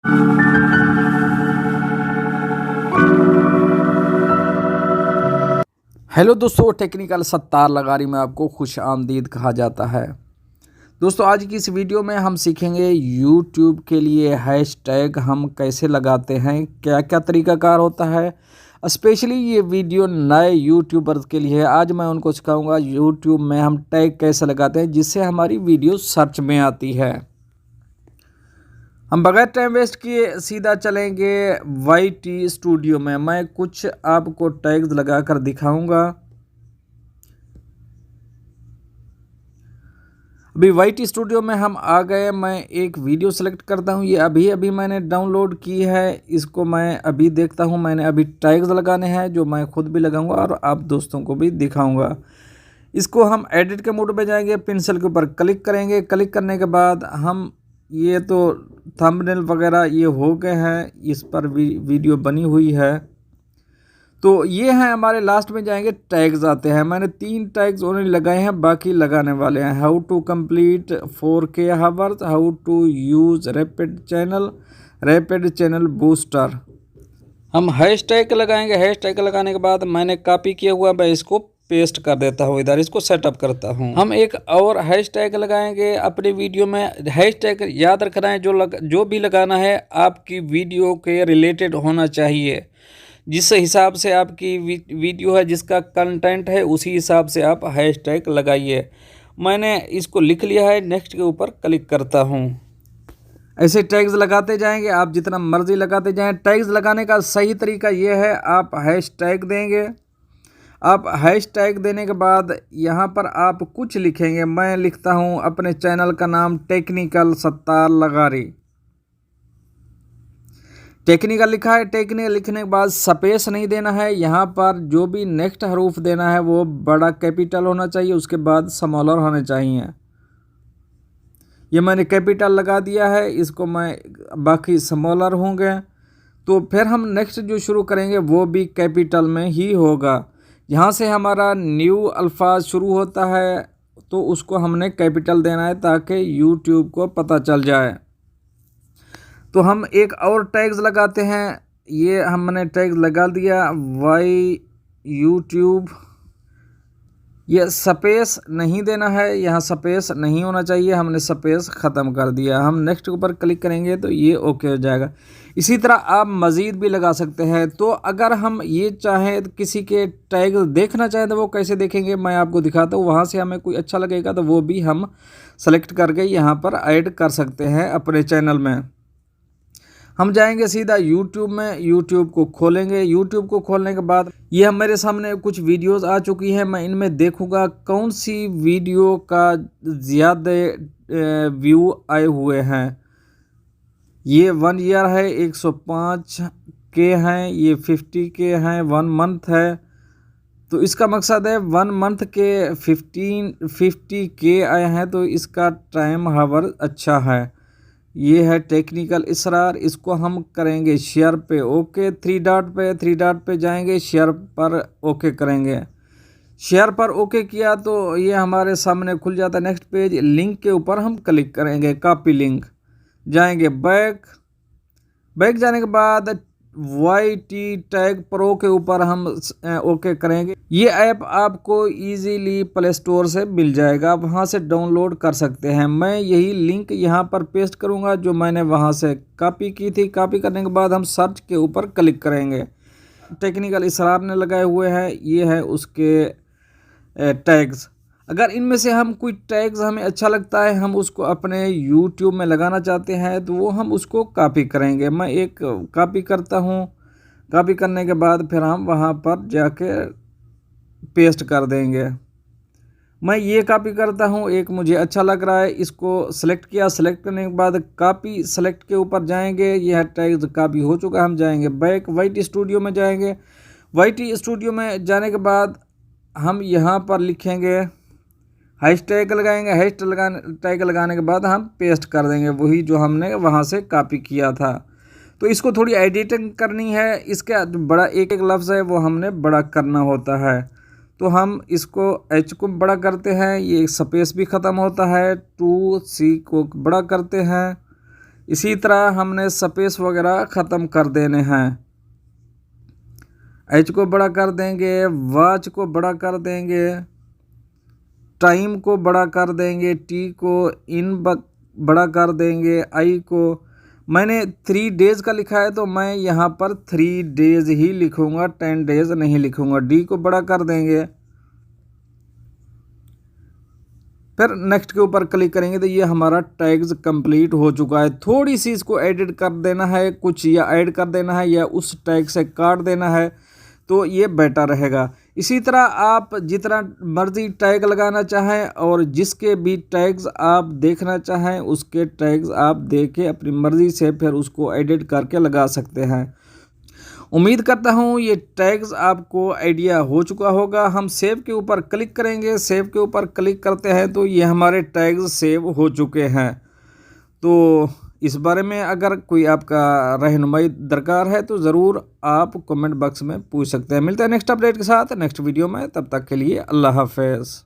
Hello दोस्तों, technical Sattar लगारी में आपको खुश आमदीद कहा जाता है। दोस्तों, आज की इस वीडियो में हम सीखेंगे यूट्यूब के लिए हैशटैग हम कैसे लगाते हैं, क्या क्या तरीकाकार होता है। स्पेशली ये वीडियो नए यूट्यूबर्स के लिए है। आज मैं उनको सिखाऊंगा यूट्यूब में हम टैग कैसे लगाते हैं जिससे हमारी वीडियो सर्च में आती है। हम बगैर टाइम वेस्ट किए सीधा चलेंगे YT स्टूडियो में। मैं कुछ आपको टैग्स लगा कर दिखाऊंगा। अभी YT स्टूडियो में हम आ गए। मैं एक वीडियो सेलेक्ट करता हूं। ये अभी मैंने डाउनलोड की है। इसको मैं अभी देखता हूं। मैंने अभी टैग्स लगाने हैं जो मैं खुद भी लगाऊंगा और आप दोस्तों को भी दिखाऊंगा। इसको हम एडिट के मोड में जाएंगे, पेंसिल के ऊपर क्लिक करेंगे। क्लिक करने के बाद हम ये तो थंबनेल वगैरह ये हो गए हैं, इस पर वीडियो बनी हुई है। तो ये हैं हमारे। लास्ट में जाएंगे, टैग्स आते हैं। मैंने 3 टैग्स ओनली लगाए हैं, बाकी लगाने वाले हैं। How to complete 4K hours, how to use rapid channel booster. हम हैशटैग लगाएंगे। हैशटैग लगाने के बाद मैंने कॉपी किया हुआ, मैं इसको पेस्ट कर देता हूँ इधर। इसको सेटअप करता हूँ। हम एक और हैशटैग लगाएंगे अपनी वीडियो में। हैशटैग याद रखना है, जो भी लगाना है आपकी वीडियो के रिलेटेड होना चाहिए। जिस हिसाब से आपकी वीडियो है, जिसका कंटेंट है, उसी हिसाब से आप हैशटैग लगाइए। मैंने इसको लिख लिया है। नेक्स्ट के ऊपर क्लिक करता हूँ। ऐसे टैग्स लगाते जाएंगे, आप जितना मर्जी लगाते जाएं। टैग्स लगाने का सही तरीका ये है, आप हैशटैग देंगे। आप हैशटैग देने के बाद यहाँ पर आप कुछ लिखेंगे। मैं लिखता हूँ अपने चैनल का नाम टेक्निकल सत्तार लगारी। टेक्निकल लिखा है। टेक्निकल लिखने के बाद स्पेस नहीं देना है। यहाँ पर जो भी नेक्स्ट हरूफ देना है वो बड़ा कैपिटल होना चाहिए, उसके बाद स्मॉलर होने चाहिए। ये मैंने कैपिटल लगा दिया है, इसको मैं बाकी स्मॉलर होंगे। तो फिर हम नेक्स्ट जो शुरू करेंगे वो भी कैपिटल में ही होगा। यहाँ से हमारा न्यू अल्फाज शुरू होता है तो उसको हमने कैपिटल देना है ताकि यूट्यूब को पता चल जाए। तो हम एक और टैग्स लगाते हैं। ये हमने टैग लगा दिया YouTube। ये स्पेस नहीं देना है, यहाँ स्पेस नहीं होना चाहिए, हमने स्पेस ख़त्म कर दिया। हम नेक्स्ट के ऊपर क्लिक करेंगे तो ये ओके हो जाएगा। इसी तरह आप मज़ीद भी लगा सकते हैं। तो अगर हम ये चाहें तो किसी के टैग देखना चाहें तो वो कैसे देखेंगे, मैं आपको दिखाता हूँ। वहाँ से हमें कोई अच्छा लगेगा तो वो भी हम सेलेक्ट करके यहाँ पर ऐड कर सकते हैं अपने चैनल में। हम जाएंगे सीधा यूट्यूब में। यूट्यूब को खोलेंगे। यूट्यूब को खोलने के बाद ये मेरे सामने कुछ वीडियोस आ चुकी हैं। मैं इनमें देखूंगा कौन सी वीडियो का ज़्यादा व्यू आए हुए हैं। ये 1 ईयर है, 105K हैं। ये 50K हैं, 1 मंथ है। तो इसका मकसद है 1 मंथ के 50K आए हैं, तो इसका टाइम हावर अच्छा है। ये है टेक्निकल इसरार। इसको हम करेंगे शेयर पे ओके। 3 डॉट पे जाएंगे, शेयर पर ओके करेंगे। शेयर पर ओके किया तो ये हमारे सामने खुल जाता है नेक्स्ट पेज। लिंक के ऊपर हम क्लिक करेंगे, कॉपी लिंक। जाएंगे बैक जाने के बाद YT टैग प्रो के ऊपर हम ओके करेंगे। ये ऐप आपको इजीली प्ले स्टोर से मिल जाएगा, आप वहाँ से डाउनलोड कर सकते हैं। मैं यही लिंक यहाँ पर पेस्ट करूँगा जो मैंने वहाँ से कॉपी की थी। कॉपी करने के बाद हम सर्च के ऊपर क्लिक करेंगे। टेक्निकल इसरार ने लगाए हुए हैं, ये है उसके टैग्स। अगर इनमें से हम कोई टैग्स हमें अच्छा लगता है, हम उसको अपने YouTube में लगाना चाहते हैं तो वो हम उसको कॉपी करेंगे। मैं एक कॉपी करता हूँ। कॉपी करने के बाद फिर हम वहाँ पर जाके पेस्ट कर देंगे। मैं ये कॉपी करता हूँ, एक मुझे अच्छा लग रहा है, इसको सेलेक्ट किया। सेलेक्ट करने के बाद कॉपी सेलेक्ट के ऊपर जाएंगे। यह टैग्स कॉपी हो चुका है। हम जाएंगे बैक, YT स्टूडियो में जाएंगे। YT स्टूडियो में जाने के बाद हम यहाँ पर लिखेंगे, हैशटैग लगाएंगे। हैशटैग लगाने के बाद हम पेस्ट कर देंगे वही जो हमने वहाँ से कॉपी किया था। तो इसको थोड़ी एडिटिंग करनी है। इसके बड़ा एक लफ्ज़ है वो हमने बड़ा करना होता है। तो हम इसको H को बड़ा करते हैं, ये स्पेस भी ख़त्म होता है। 2C को बड़ा करते हैं, इसी तरह हमने स्पेस वगैरह ख़त्म कर देने हैं। एच को बड़ा कर देंगे, वॉच को बड़ा कर देंगे, टाइम को बड़ा कर देंगे, टी को बड़ा कर देंगे, आई को मैंने 3 डेज़ का लिखा है तो मैं यहाँ पर 3 डेज़ ही लिखूँगा, 10 डेज़ नहीं लिखूँगा। डी को बड़ा कर देंगे, फिर नेक्स्ट के ऊपर क्लिक करेंगे तो ये हमारा टैग्स कंप्लीट हो चुका है। थोड़ी सी इसको एडिट कर देना है कुछ, या ऐड कर देना है या उस टैग से काट देना है तो ये बेटर रहेगा। इसी तरह आप जितना मर्जी टैग लगाना चाहें और जिसके भी टैग्स आप देखना चाहें उसके टैग्स आप देके अपनी मर्ज़ी से फिर उसको एडिट करके लगा सकते हैं। उम्मीद करता हूँ ये टैग्स आपको आइडिया हो चुका होगा। हम सेव के ऊपर क्लिक करेंगे, सेव के ऊपर क्लिक करते हैं तो ये हमारे टैग्स सेव हो चुके हैं। तो इस बारे में अगर कोई आपका रहनुमाई दरकार है तो ज़रूर आप कमेंट बॉक्स में पूछ सकते हैं। मिलते हैं नेक्स्ट अपडेट के साथ नेक्स्ट वीडियो में, तब तक के लिए अल्लाह हाफ़िज़।